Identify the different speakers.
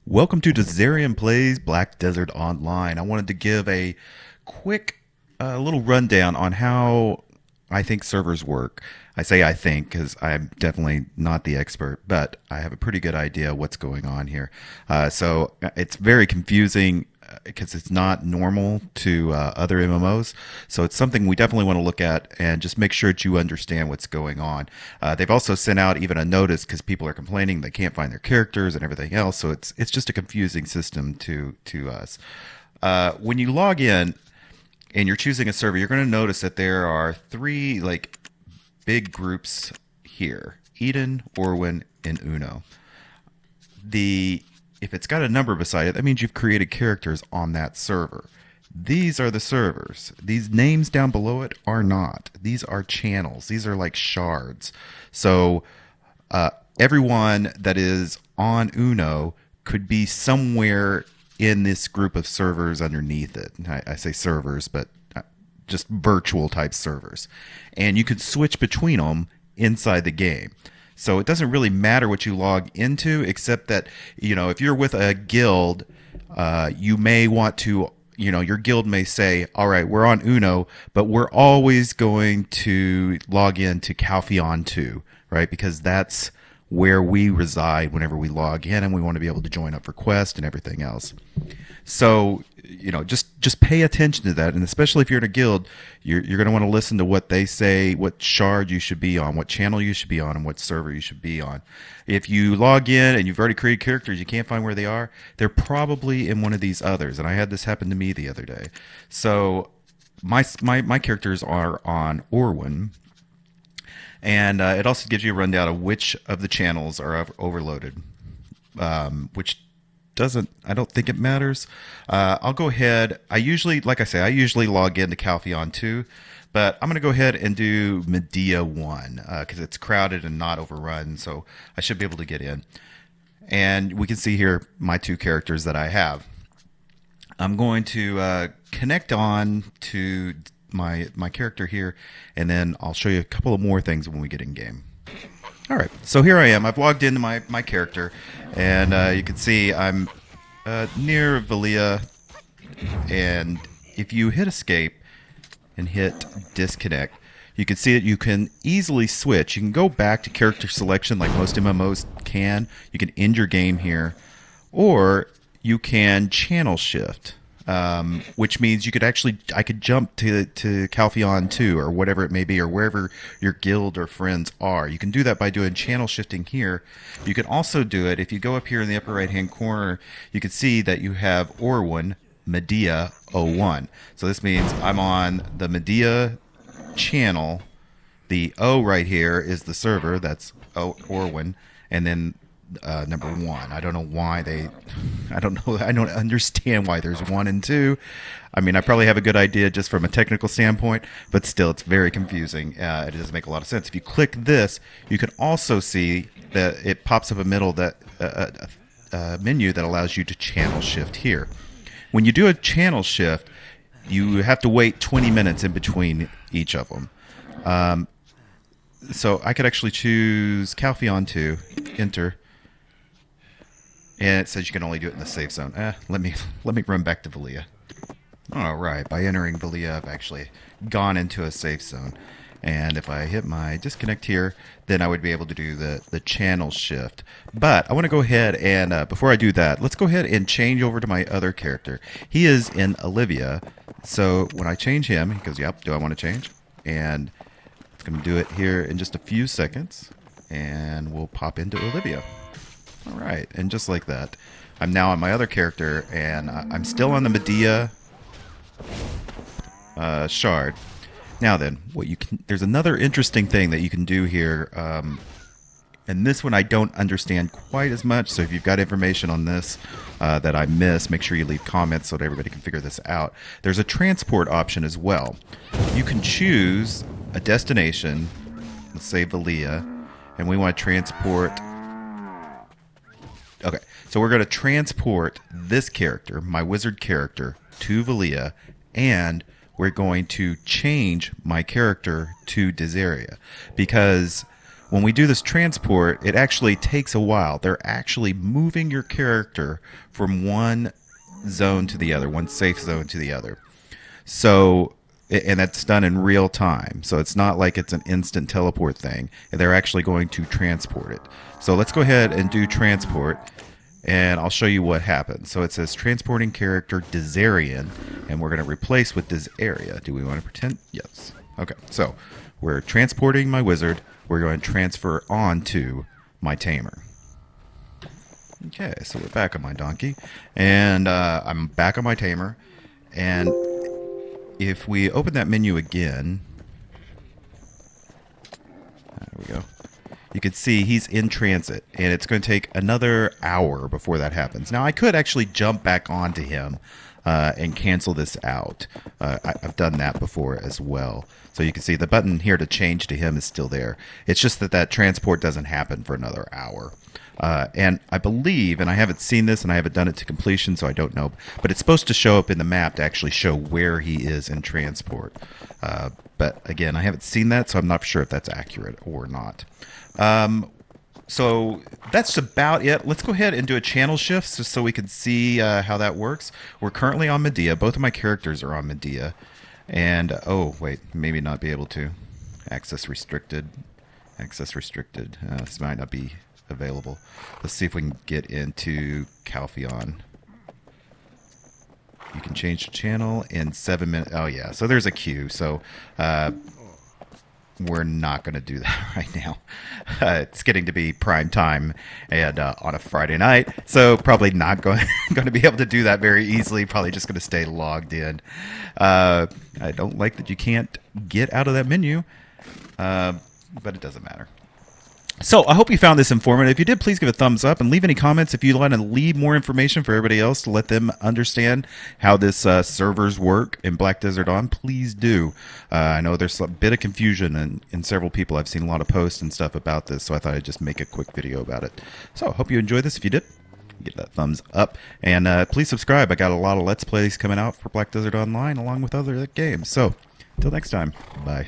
Speaker 1: Welcome to Dizzarian Plays Black Desert Online. I wanted to give a quick little rundown on how I think servers work. I say I think because I'm definitely not the expert, but I have a pretty good idea what's going on here. So it's very confusing because it's not normal to other MMOs. So it's something we definitely want to look at and just make sure that you understand what's going on. They've also sent out even a notice because people are complaining they can't find their characters and everything else. So it's just a confusing system to us. When you log in and you're choosing a server, you're going to notice that there are three big groups here: Eden, Orwin, and Uno. If it's got a number beside it, that means you've created characters on that server. These are the servers. These names down below it are not. These are channels. These are like shards. So everyone that is on Uno could be somewhere in this group of servers underneath it. I say servers, but just virtual type servers. And you could switch between them inside the game. So it doesn't really matter what you log into, except that, if you're with a guild, you may want to, your guild may say, all right, we're on Uno, but we're always going to log in to Calpheon 2, right? Because that's where we reside whenever we log in, and we want to be able to join up for quest and everything else. So, just pay attention to that, and especially if you're in a guild, you're going to want to listen to what they say, what shard you should be on, what channel you should be on, and what server you should be on. If you log in and you've already created characters, you can't find where they are, they're probably in one of these others, and I had this happen to me the other day. So my characters are on Orwin, and it also gives you a rundown of which of the channels are overloaded, which I don't think it matters. I'll go ahead. I usually log into Calpheon 2, but I'm going to go ahead and do Medea 1 because it's crowded and not overrun, so I should be able to get in. And we can see here my two characters that I have. I'm going to connect on to my character here, and then I'll show you a couple of more things when we get in game. All right, so here I am. I've logged into my character, and you can see I'm near Valia, and if you hit escape and hit disconnect, you can see that you can easily switch. You can go back to character selection like most MMOs can. You can end your game here, or you can channel shift. Which means I could jump to Calpheon 2 or whatever it may be, or wherever your guild or friends are. You can do that by doing channel shifting here. You can also do it if you go up here in the upper right hand corner. You can see that you have Orwin Medea 01. So this means I'm on the Medea channel. The O right here is the server. That's Orwin, and then number 1. I don't know why I don't understand why there's 1 and 2. I mean, I probably have a good idea just from a technical standpoint, but still, it's very confusing. It doesn't make a lot of sense. If you click this, you can also see that it pops up a menu that allows you to channel shift here. When you do a channel shift, you have to wait 20 minutes in between each of them. So I could actually choose Calpheon 2, enter, and it says you can only do it in the safe zone. Let me run back to Valia. All right, by entering Valia, I've actually gone into a safe zone. And if I hit my disconnect here, then I would be able to do the channel shift. But I want to go ahead and, before I do that, let's go ahead and change over to my other character. He is in Olivia. So when I change him, he goes, yep, do I want to change? And it's going to do it here in just a few seconds. And we'll pop into Olivia. All right, and just like that, I'm now on my other character, and I'm still on the Medea shard. Now then, there's another interesting thing that you can do here, and this one I don't understand quite as much, so if you've got information on this that I missed, make sure you leave comments so that everybody can figure this out. There's a transport option as well. You can choose a destination, let's say Valia, and we want to transport. Okay, so we're going to transport this character, my wizard character, to Valia, and we're going to change my character to Dizzarian, because when we do this transport, it actually takes a while. They're actually moving your character from one zone to the other, one safe zone to the other. So, and that's done in real time. So it's not like it's an instant teleport thing. They're actually going to transport it. So let's go ahead and do transport, and I'll show you what happens. So it says transporting character Dizzarian, and we're going to replace with Dizzarian. Do we want to pretend? Yes. Okay, so we're transporting my wizard. We're going to transfer on to my tamer. Okay, so we're back on my donkey, and I'm back on my tamer, and if we open that menu again, there we go. You can see he's in transit, and it's going to take another hour before that happens. Now, I could actually jump back onto him and cancel this out. I've done that before as well. So you can see the button here to change to him is still there. It's just that transport doesn't happen for another hour. And I believe, and I haven't seen this and I haven't done it to completion, so I don't know, but it's supposed to show up in the map to actually show where he is in transport. But again, I haven't seen that, so I'm not sure if that's accurate or not. So that's about it. Let's go ahead and do a channel shift just so we can see how that works. We're currently on Medea. Both of my characters are on Medea. And, oh, wait, maybe not be able to. Access restricted. Access restricted. This might not be available. Let's see if we can get into Calpheon. You can change the channel in 7 minutes. Oh, yeah. So there's a queue. So we're not going to do that right now. It's getting to be prime time and on a Friday night. So probably not going to be able to do that very easily. Probably just going to stay logged in. I don't like that you can't get out of that menu. But it doesn't matter. So I hope you found this informative. If you did, please give a thumbs up and leave any comments if you'd like to leave more information for everybody else to let them understand how this servers work in Black Desert Dawn. Please do. I know there's a bit of confusion in several people. I've seen a lot of posts and stuff about this, so I thought I'd just make a quick video about it. So I hope you enjoyed this. If you did, give that thumbs up. And please subscribe. I got a lot of Let's Plays coming out for Black Desert Online along with other games. So until next time, bye.